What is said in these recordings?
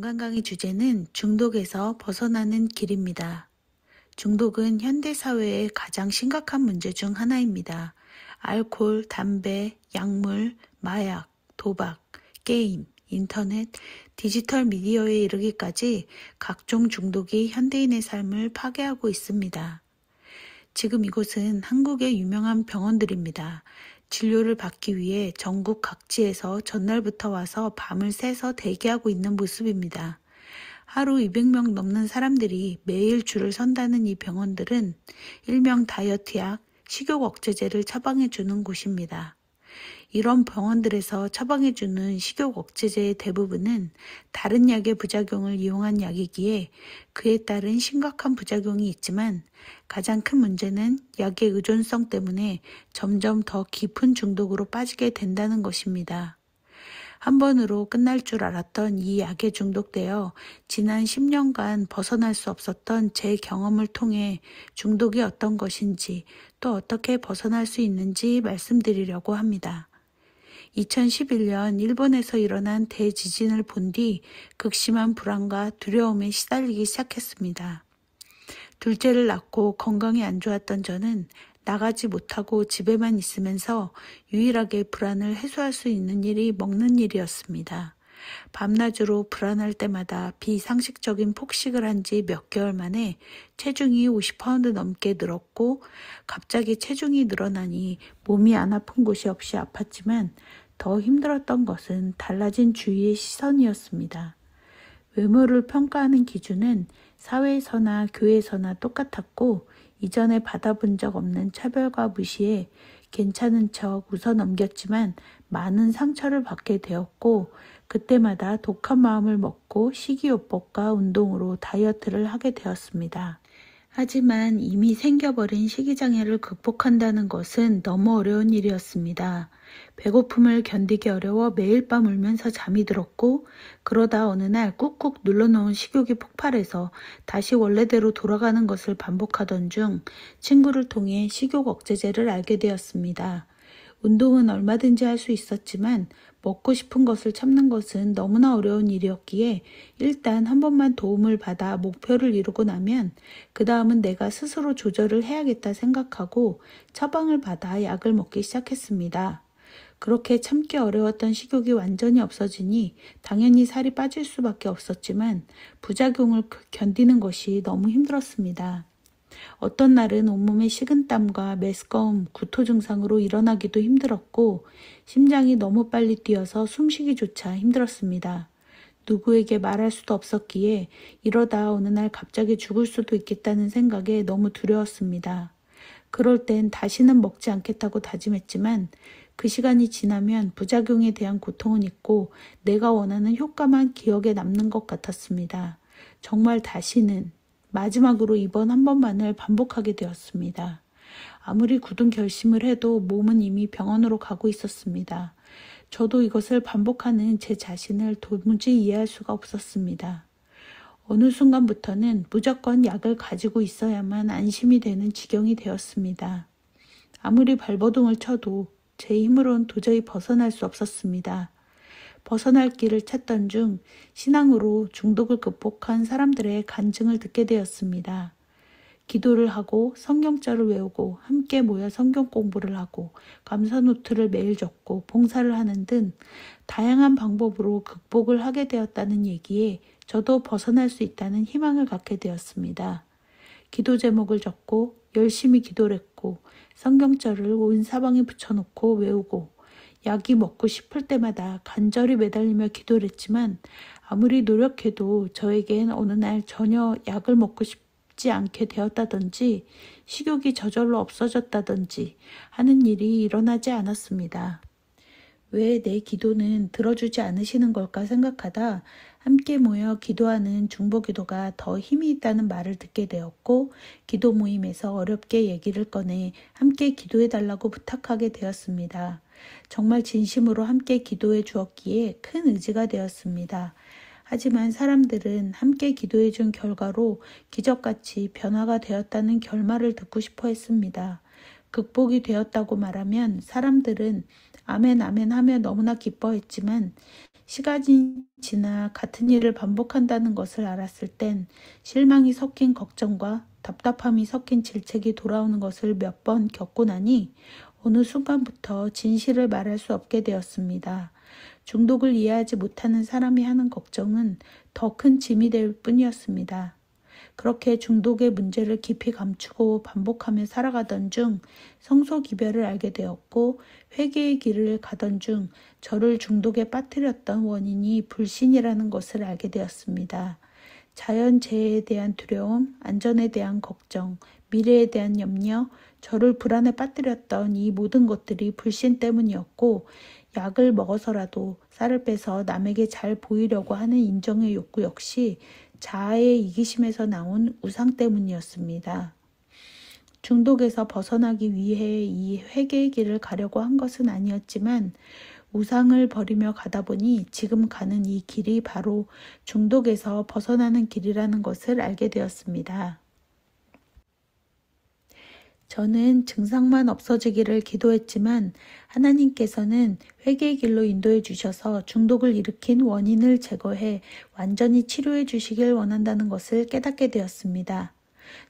건강 강의 주제는 중독에서 벗어나는 길입니다. 중독은 현대 사회의 가장 심각한 문제 중 하나입니다. 알코올, 담배, 약물, 마약, 도박, 게임, 인터넷, 디지털 미디어에 이르기까지 각종 중독이 현대인의 삶을 파괴하고 있습니다. 지금 이곳은 한국의 유명한 병원들입니다. 진료를 받기 위해 전국 각지에서 전날부터 와서 밤을 새서 대기하고 있는 모습입니다. 하루 200명 넘는 사람들이 매일 줄을 선다는 이 병원들은 일명 다이어트약, 식욕 억제제를 처방해주는 곳입니다. 이런 병원들에서 처방해주는 식욕 억제제의 대부분은 다른 약의 부작용을 이용한 약이기에 그에 따른 심각한 부작용이 있지만 가장 큰 문제는 약의 의존성 때문에 점점 더 깊은 중독으로 빠지게 된다는 것입니다. 한 번으로 끝날 줄 알았던 이 약에 중독되어 지난 10년간 벗어날 수 없었던 제 경험을 통해 중독이 어떤 것인지 또 어떻게 벗어날 수 있는지 말씀드리려고 합니다. 2011년 일본에서 일어난 대지진을 본 뒤 극심한 불안과 두려움에 시달리기 시작했습니다. 둘째를 낳고 건강이 안 좋았던 저는 나가지 못하고 집에만 있으면서 유일하게 불안을 해소할 수 있는 일이 먹는 일이었습니다. 밤낮으로 불안할 때마다 비상식적인 폭식을 한 지 몇 개월 만에 체중이 50파운드 넘게 늘었고 갑자기 체중이 늘어나니 몸이 안 아픈 곳이 없이 아팠지만 더 힘들었던 것은 달라진 주위의 시선이었습니다. 외모를 평가하는 기준은 사회에서나 교회에서나 똑같았고 이전에 받아본 적 없는 차별과 무시에 괜찮은 척 웃어 넘겼지만 많은 상처를 받게 되었고 그때마다 독한 마음을 먹고 식이요법과 운동으로 다이어트를 하게 되었습니다. 하지만 이미 생겨버린 식이장애를 극복한다는 것은 너무 어려운 일이었습니다. 배고픔을 견디기 어려워 매일 밤 울면서 잠이 들었고 그러다 어느 날 꾹꾹 눌러놓은 식욕이 폭발해서 다시 원래대로 돌아가는 것을 반복하던 중 친구를 통해 식욕 억제제를 알게 되었습니다. 운동은 얼마든지 할 수 있었지만 먹고 싶은 것을 참는 것은 너무나 어려운 일이었기에 일단 한 번만 도움을 받아 목표를 이루고 나면 그 다음은 내가 스스로 조절을 해야겠다 생각하고 처방을 받아 약을 먹기 시작했습니다. 그렇게 참기 어려웠던 식욕이 완전히 없어지니 당연히 살이 빠질 수밖에 없었지만 부작용을 견디는 것이 너무 힘들었습니다. 어떤 날은 온몸에 식은땀과 메스꺼움, 구토 증상으로 일어나기도 힘들었고 심장이 너무 빨리 뛰어서 숨쉬기조차 힘들었습니다. 누구에게 말할 수도 없었기에 이러다 어느 날 갑자기 죽을 수도 있겠다는 생각에 너무 두려웠습니다. 그럴 땐 다시는 먹지 않겠다고 다짐했지만 그 시간이 지나면 부작용에 대한 고통은 있고 내가 원하는 효과만 기억에 남는 것 같았습니다. 정말 다시는 마지막으로 이번 한 번만을 반복하게 되었습니다. 아무리 굳은 결심을 해도 몸은 이미 병원으로 가고 있었습니다. 저도 이것을 반복하는 제 자신을 도무지 이해할 수가 없었습니다. 어느 순간부터는 무조건 약을 가지고 있어야만 안심이 되는 지경이 되었습니다. 아무리 발버둥을 쳐도 제 힘으론 도저히 벗어날 수 없었습니다. 벗어날 길을 찾던 중 신앙으로 중독을 극복한 사람들의 간증을 듣게 되었습니다. 기도를 하고 성경절을 외우고 함께 모여 성경 공부를 하고 감사노트를 매일 적고 봉사를 하는 등 다양한 방법으로 극복을 하게 되었다는 얘기에 저도 벗어날 수 있다는 희망을 갖게 되었습니다. 기도 제목을 적고 열심히 기도를 했고 성경절을 온 사방에 붙여놓고 외우고 약이 먹고 싶을 때마다 간절히 매달리며 기도를 했지만 아무리 노력해도 저에겐 어느 날 전혀 약을 먹고 싶지 않게 되었다든지 식욕이 저절로 없어졌다든지 하는 일이 일어나지 않았습니다. 왜 내 기도는 들어주지 않으시는 걸까 생각하다 함께 모여 기도하는 중보기도가 더 힘이 있다는 말을 듣게 되었고 기도 모임에서 어렵게 얘기를 꺼내 함께 기도해달라고 부탁하게 되었습니다. 정말 진심으로 함께 기도해 주었기에 큰 의지가 되었습니다. 하지만 사람들은 함께 기도해 준 결과로 기적같이 변화가 되었다는 결말을 듣고 싶어 했습니다. 극복이 되었다고 말하면 사람들은 아멘 아멘 하며 너무나 기뻐했지만 시간이 지나 같은 일을 반복한다는 것을 알았을 땐 실망이 섞인 걱정과 답답함이 섞인 질책이 돌아오는 것을 몇 번 겪고 나니 어느 순간부터 진실을 말할 수 없게 되었습니다. 중독을 이해하지 못하는 사람이 하는 걱정은 더 큰 짐이 될 뿐이었습니다. 그렇게 중독의 문제를 깊이 감추고 반복하며 살아가던 중 성소기별을 알게 되었고 회개의 길을 가던 중 저를 중독에 빠뜨렸던 원인이 불신이라는 것을 알게 되었습니다. 자연재해에 대한 두려움, 안전에 대한 걱정, 미래에 대한 염려, 저를 불안에 빠뜨렸던 이 모든 것들이 불신 때문이었고 약을 먹어서라도 쌀을 빼서 남에게 잘 보이려고 하는 인정의 욕구 역시 자아의 이기심에서 나온 우상 때문이었습니다. 중독에서 벗어나기 위해 이 회개의 길을 가려고 한 것은 아니었지만 우상을 버리며 가다 보니 지금 가는 이 길이 바로 중독에서 벗어나는 길이라는 것을 알게 되었습니다. 저는 증상만 없어지기를 기도했지만 하나님께서는 회개의 길로 인도해 주셔서 중독을 일으킨 원인을 제거해 완전히 치료해 주시길 원한다는 것을 깨닫게 되었습니다.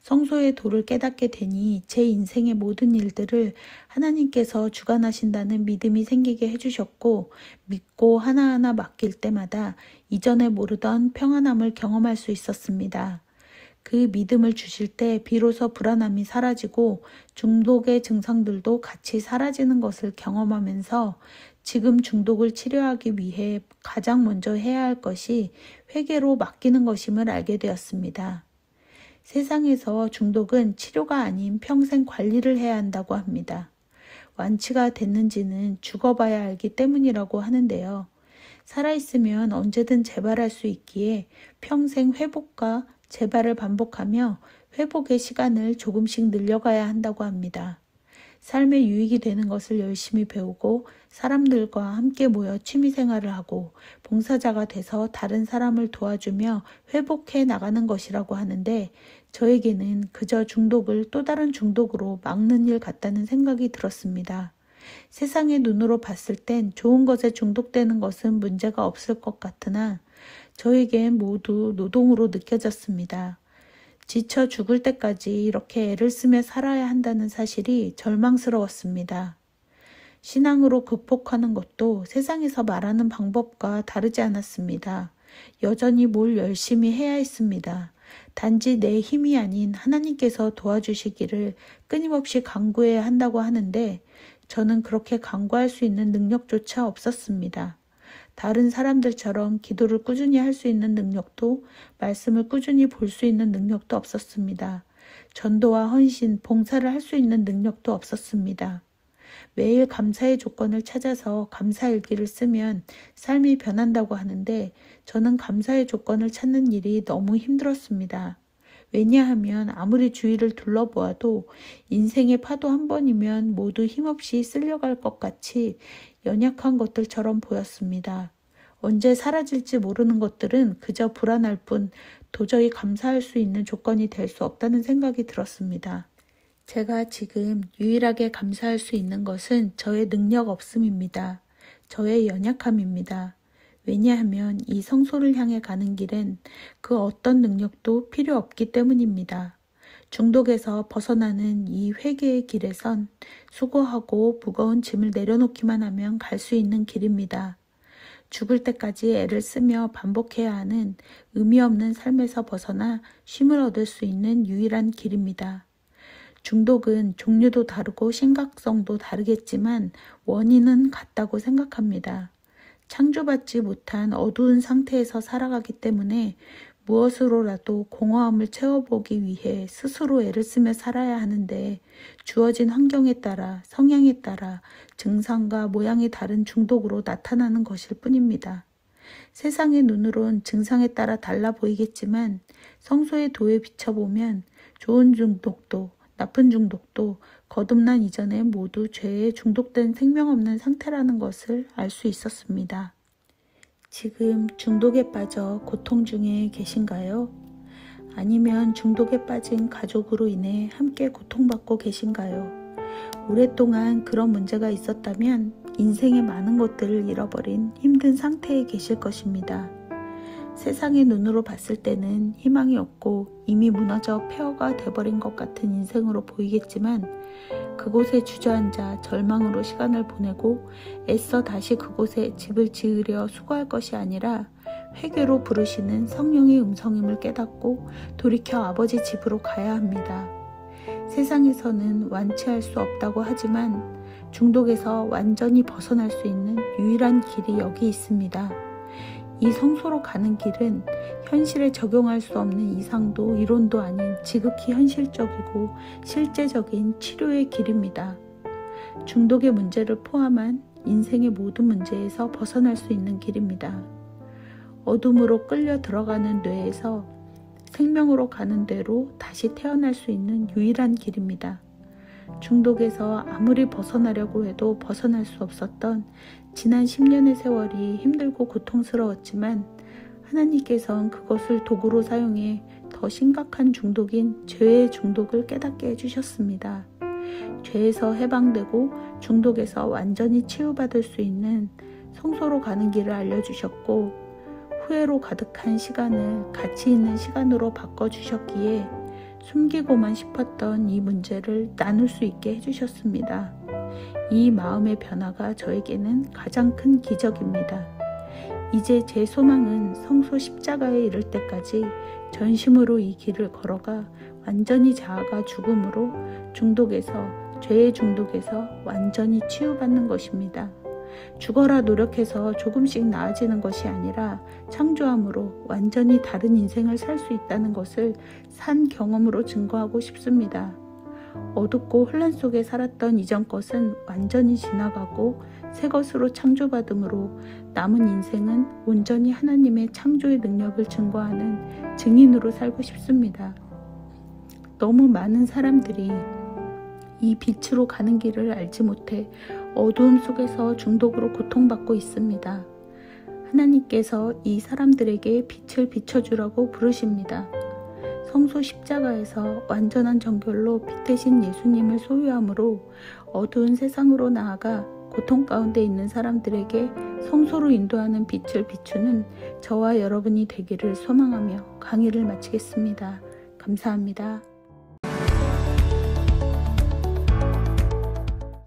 성소의 도를 깨닫게 되니 제 인생의 모든 일들을 하나님께서 주관하신다는 믿음이 생기게 해주셨고 믿고 하나하나 맡길 때마다 이전에 모르던 평안함을 경험할 수 있었습니다. 그 믿음을 주실 때 비로소 불안함이 사라지고 중독의 증상들도 같이 사라지는 것을 경험하면서 지금 중독을 치료하기 위해 가장 먼저 해야 할 것이 회개로 맡기는 것임을 알게 되었습니다. 세상에서 중독은 치료가 아닌 평생 관리를 해야 한다고 합니다. 완치가 됐는지는 죽어봐야 알기 때문이라고 하는데요. 살아있으면 언제든 재발할 수 있기에 평생 회복과 재발을 반복하며 회복의 시간을 조금씩 늘려가야 한다고 합니다. 삶에 유익이 되는 것을 열심히 배우고 사람들과 함께 모여 취미생활을 하고 봉사자가 돼서 다른 사람을 도와주며 회복해 나가는 것이라고 하는데 저에게는 그저 중독을 또 다른 중독으로 막는 일 같다는 생각이 들었습니다. 세상의 눈으로 봤을 땐 좋은 것에 중독되는 것은 문제가 없을 것 같으나 저에겐 모두 노동으로 느껴졌습니다. 지쳐 죽을 때까지 이렇게 애를 쓰며 살아야 한다는 사실이 절망스러웠습니다. 신앙으로 극복하는 것도 세상에서 말하는 방법과 다르지 않았습니다. 여전히 뭘 열심히 해야 했습니다. 단지 내 힘이 아닌 하나님께서 도와주시기를 끊임없이 간구해야 한다고 하는데 저는 그렇게 간구할 수 있는 능력조차 없었습니다. 다른 사람들처럼 기도를 꾸준히 할 수 있는 능력도 말씀을 꾸준히 볼 수 있는 능력도 없었습니다. 전도와 헌신, 봉사를 할 수 있는 능력도 없었습니다. 매일 감사의 조건을 찾아서 감사일기를 쓰면 삶이 변한다고 하는데 저는 감사의 조건을 찾는 일이 너무 힘들었습니다. 왜냐하면 아무리 주위를 둘러보아도 인생의 파도 한 번이면 모두 힘없이 쓸려갈 것 같이 연약한 것들처럼 보였습니다. 언제 사라질지 모르는 것들은 그저 불안할 뿐 도저히 감사할 수 있는 조건이 될 수 없다는 생각이 들었습니다. 제가 지금 유일하게 감사할 수 있는 것은 저의 능력 없음입니다. 저의 연약함입니다. 왜냐하면 이 성소를 향해 가는 길엔 그 어떤 능력도 필요 없기 때문입니다. 중독에서 벗어나는 이 회개의 길에선 수고하고 무거운 짐을 내려놓기만 하면 갈 수 있는 길입니다. 죽을 때까지 애를 쓰며 반복해야 하는 의미 없는 삶에서 벗어나 쉼을 얻을 수 있는 유일한 길입니다. 중독은 종류도 다르고 심각성도 다르겠지만 원인은 같다고 생각합니다. 창조받지 못한 어두운 상태에서 살아가기 때문에 무엇으로라도 공허함을 채워보기 위해 스스로 애를 쓰며 살아야 하는데 주어진 환경에 따라 성향에 따라 증상과 모양이 다른 중독으로 나타나는 것일 뿐입니다. 세상의 눈으론 증상에 따라 달라 보이겠지만 성소의 도에 비춰보면 좋은 중독도 나쁜 중독도 거듭난 이전에 모두 죄에 중독된 생명 없는 상태라는 것을 알 수 있었습니다. 지금 중독에 빠져 고통 중에 계신가요? 아니면 중독에 빠진 가족으로 인해 함께 고통받고 계신가요? 오랫동안 그런 문제가 있었다면 인생의 많은 것들을 잃어버린 힘든 상태에 계실 것입니다. 세상의 눈으로 봤을 때는 희망이 없고 이미 무너져 폐허가 돼버린 것 같은 인생으로 보이겠지만 그곳에 주저앉아 절망으로 시간을 보내고 애써 다시 그곳에 집을 지으려 수고할 것이 아니라 회개로 부르시는 성령의 음성임을 깨닫고 돌이켜 아버지 집으로 가야 합니다. 세상에서는 완치할 수 없다고 하지만 중독에서 완전히 벗어날 수 있는 유일한 길이 여기 있습니다. 이 성소로 가는 길은 현실에 적용할 수 없는 이상도 이론도 아닌 지극히 현실적이고 실제적인 치료의 길입니다. 중독의 문제를 포함한 인생의 모든 문제에서 벗어날 수 있는 길입니다. 어둠으로 끌려 들어가는 뇌에서 생명으로 가는 뇌로 다시 태어날 수 있는 유일한 길입니다. 중독에서 아무리 벗어나려고 해도 벗어날 수 없었던 지난 10년의 세월이 힘들고 고통스러웠지만 하나님께서는 그것을 도구로 사용해 더 심각한 중독인 죄의 중독을 깨닫게 해주셨습니다. 죄에서 해방되고 중독에서 완전히 치유받을 수 있는 성소로 가는 길을 알려주셨고 후회로 가득한 시간을 가치 있는 시간으로 바꿔주셨기에 숨기고만 싶었던 이 문제를 나눌 수 있게 해주셨습니다. 이 마음의 변화가 저에게는 가장 큰 기적입니다. 이제 제 소망은 성소 십자가에 이를 때까지 전심으로 이 길을 걸어가 완전히 자아가 죽음으로 중독에서 죄의 중독에서 완전히 치유받는 것입니다. 죽어라 노력해서 조금씩 나아지는 것이 아니라 창조함으로 완전히 다른 인생을 살 수 있다는 것을 산 경험으로 증거하고 싶습니다. 어둡고 혼란 속에 살았던 이전 것은 완전히 지나가고 새 것으로 창조받음으로 남은 인생은 온전히 하나님의 창조의 능력을 증거하는 증인으로 살고 싶습니다. 너무 많은 사람들이 이 빛으로 가는 길을 알지 못해 어두움 속에서 중독으로 고통받고 있습니다. 하나님께서 이 사람들에게 빛을 비춰주라고 부르십니다. 성소 십자가에서 완전한 정결로 빛 대신 예수님을 소유함으로 어두운 세상으로 나아가 고통 가운데 있는 사람들에게 성소로 인도하는 빛을 비추는 저와 여러분이 되기를 소망하며 강의를 마치겠습니다. 감사합니다.